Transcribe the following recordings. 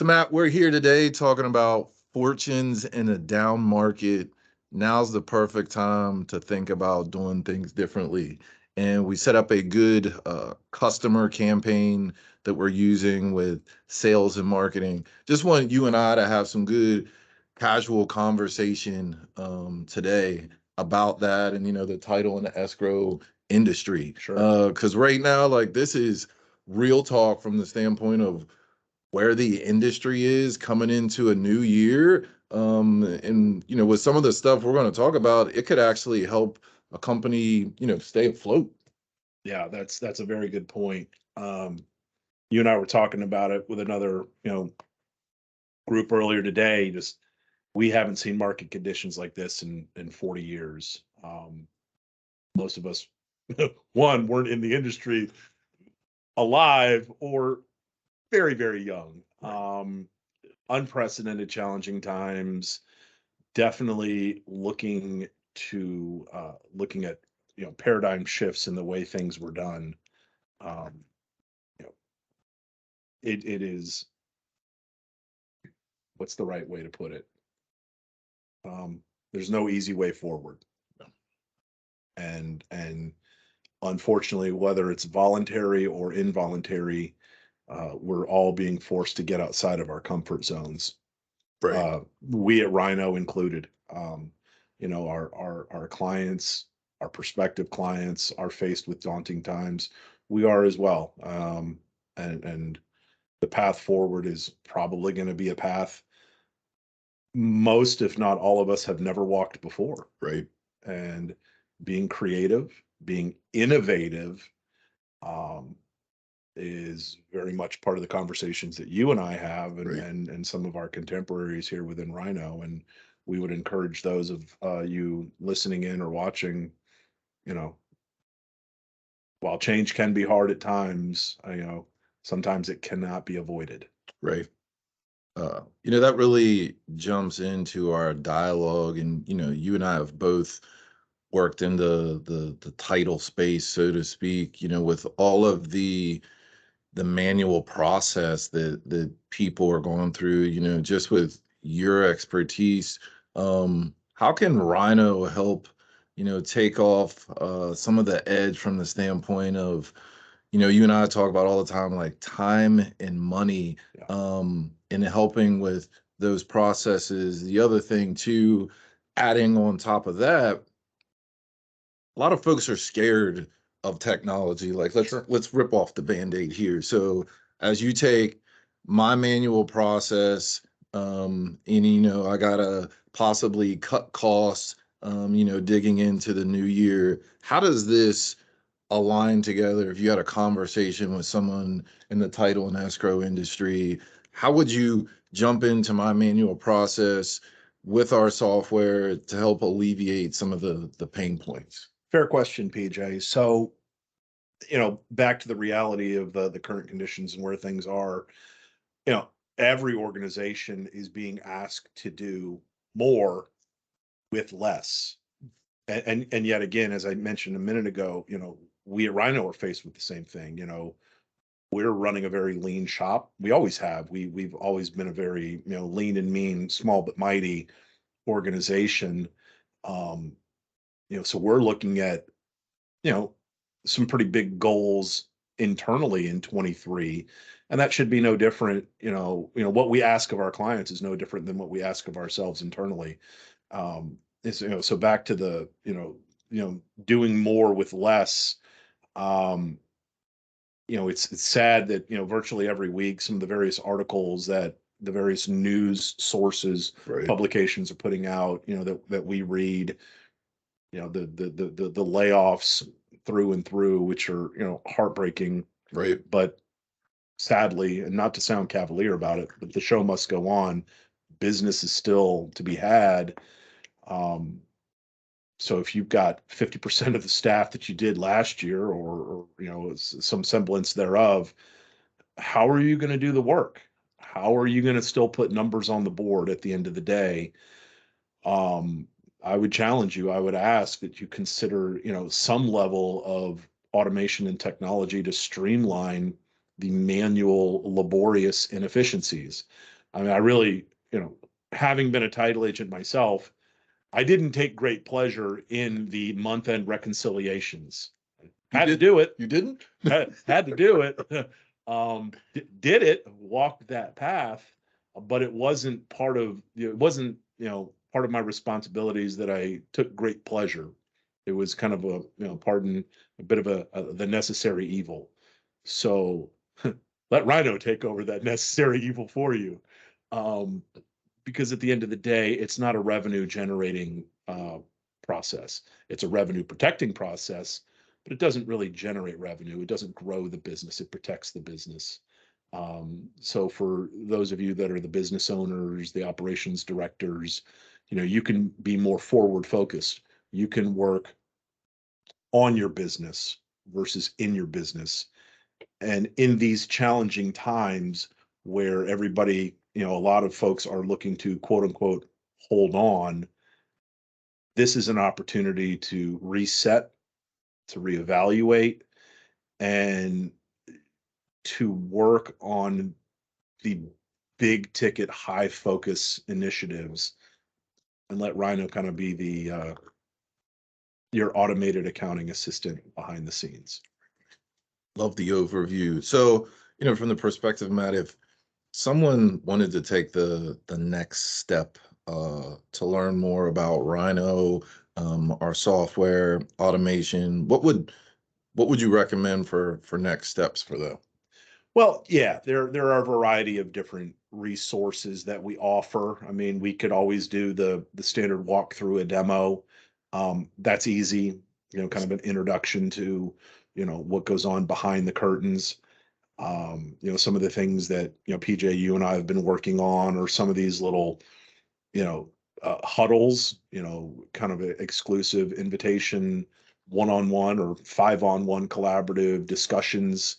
So, Matt, we're here today talking about fortunes in a down market. Now's the perfect time to think about doing things differently. And we set up a good customer campaign that we're using with sales and marketing. Just want you and I to have some good casual conversation today about that and, the title in the escrow industry. Sure. Because right now, like, this is real talk from the standpoint of where the industry is coming into a new year. And with some of the stuff we're going to talk about, it could actually help a company, stay afloat. Yeah, that's a very good point. You and I were talking about it with another, group earlier today. Just we haven't seen market conditions like this in 40 years. Most of us, one, weren't in the industry alive or very, very young. Unprecedented, challenging times. Definitely looking at paradigm shifts in the way things were done. Um, you know, it is, what's the right way to put it? There's no easy way forward, and unfortunately, whether it's voluntary or involuntary, we're all being forced to get outside of our comfort zones. Right. We at Rynoh included. Our clients, our prospective clients, are faced with daunting times. We are as well, and the path forward is probably going to be a path most, if not all of us, have never walked before. Right. And being creative, being innovative, um, is very much part of the conversations that you and I have, and Right. and some of our contemporaries here within Rynoh. And we would encourage those of you listening in or watching, you know, while change can be hard at times, sometimes it cannot be avoided. Right. That really jumps into our dialogue, and you and I have both worked in the title space, so to speak. With all of the manual process that people are going through, just with your expertise, how can Rhino help, take off some of the edge from the standpoint of, you and I talk about all the time, like time and money, Yeah. in helping with those processes. The other thing too, adding on top of that, a lot of folks are scared of technology. Like let's rip off the band-aid here. So as you take my manual process, and I gotta possibly cut costs, digging into the new year. How does this align together? If you had a conversation with someone in the title and escrow industry, how would you jump into my manual process with our software to help alleviate some of the pain points? Fair question, PJ. So, back to the reality of the current conditions and where things are. Every organization is being asked to do more with less. And yet again, as I mentioned a minute ago, we at Rynoh are faced with the same thing. We're running a very lean shop. We always have. We've always been a very, lean and mean, small but mighty organization. Um, so we're looking at, you know, some pretty big goals internally in 23, and that should be no different. What we ask of our clients is no different than what we ask of ourselves internally. So back to the, doing more with less. um it's sad that, virtually every week some of the various articles that the various news sources, Right. publications are putting out, that we read, the layoffs through and through, which are, heartbreaking. Right. But sadly, and not to sound cavalier about it, but the show must go on. Business is still to be had. Um, so if you've got 50% of the staff that you did last year, or some semblance thereof, how are you going to do the work? How are you going to still put numbers on the board at the end of the day? Um, I would challenge you. I would ask that you consider, some level of automation and technology to streamline manual, laborious inefficiencies. I mean, I really, having been a title agent myself, I didn't take great pleasure in the month-end reconciliations. Had to do it. You didn't? Had to do it. Did it, walked that path, but it wasn't part of, it wasn't, part of my responsibilities that I took great pleasure. It was kind of a, pardon, a bit of the necessary evil. So let Rynoh take over that necessary evil for you. Um, because at the end of the day, it's not a revenue generating process. It's a revenue protecting process, but it doesn't really generate revenue. It doesn't grow the business. It protects the business. So for those of you that are the business owners, the operations directors, you can be more forward focused. You can work on your business versus in your business. And in these challenging times where everybody, a lot of folks are looking to quote unquote hold on, this is an opportunity to reset, to reevaluate, and to work on the big ticket, high focus initiatives, and let Rynoh kind of be the your automated accounting assistant behind the scenes. Love the overview. So, from the perspective, Matt, if someone wanted to take the next step to learn more about Rynoh, our software automation, what would you recommend for next steps for them? Well, yeah, there are a variety of different resources that we offer. I mean, we could always do the standard walkthrough, a demo. That's easy, kind of an introduction to, what goes on behind the curtains. Some of the things that, PJ, you and I have been working on, or some of these little, huddles, kind of exclusive invitation, one-on-one or five-on-one collaborative discussions.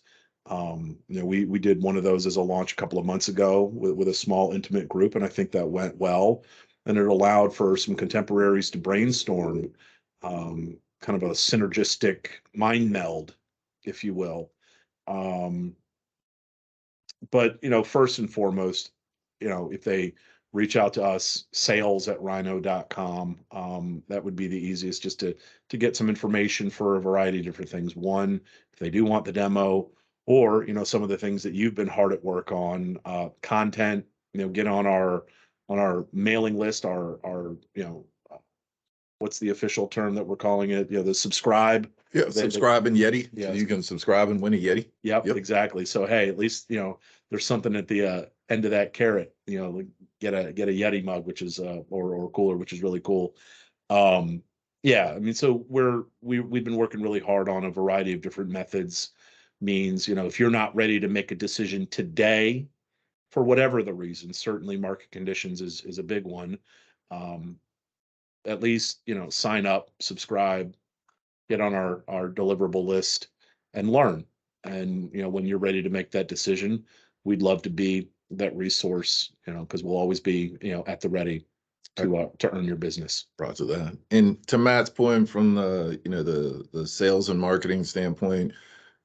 We did one of those as a launch a couple of months ago with a small intimate group, and I think that went well. And it allowed for some contemporaries to brainstorm, kind of a synergistic mind meld, if you will. But first and foremost, if they reach out to us, sales@rynoh.com, that would be the easiest, just to get some information for a variety of different things. One, if they do want the demo, or some of the things that you've been hard at work on, content, get on our mailing list, our what's the official term that we're calling it? The subscribe. Yeah, subscribe and Yeti. Yeah, so you can subscribe and win a Yeti. Yep, exactly. So hey, at least there's something at the end of that carrot. Like get a Yeti mug, which is or cooler, which is really cool. Yeah, I mean, so we've been working really hard on a variety of different methods. Means if you're not ready to make a decision today, for whatever the reason, certainly market conditions is a big one. At least sign up, subscribe, get on our deliverable list, and learn. And when you're ready to make that decision, we'd love to be that resource, because we'll always be at the ready to earn your business. Roger that. And to Matt's point, from the sales and marketing standpoint,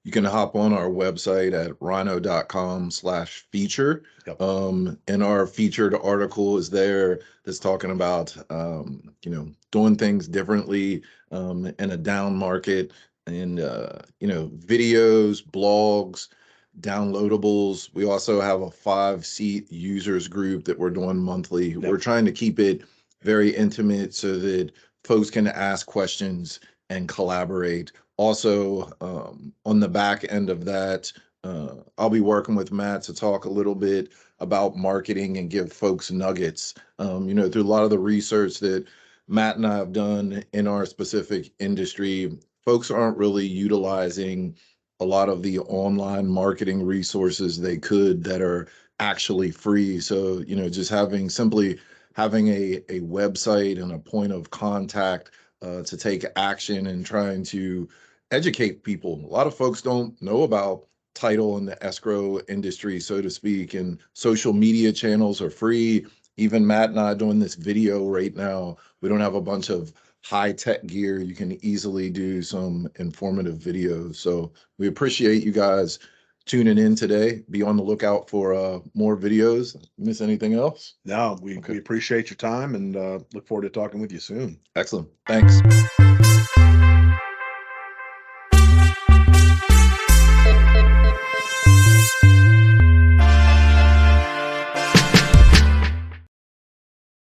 you can hop on our website at rynoh.com/feature. Yep. And our featured article is there that's talking about, doing things differently in a down market, and, videos, blogs, downloadables. We also have a 5-seat users group that we're doing monthly. Yep. We're trying to keep it very intimate so that folks can ask questions and collaborate. Also, on the back end of that, I'll be working with Matt to talk a little bit about marketing and give folks nuggets. Through a lot of the research that Matt and I have done in our specific industry, folks aren't really utilizing a lot of the online marketing resources they could that are actually free. So, just simply having a website and a point of contact to take action and trying to educate people. A lot of folks don't know about title in the escrow industry, so to speak, and social media channels are free. Even Matt and I doing this video right now, we don't have a bunch of high tech gear. You can easily do some informative videos. So we appreciate you guys tuning in today. Be on the lookout for more videos. Miss anything else? No, we Okay. appreciate your time and look forward to talking with you soon. Excellent. Thanks.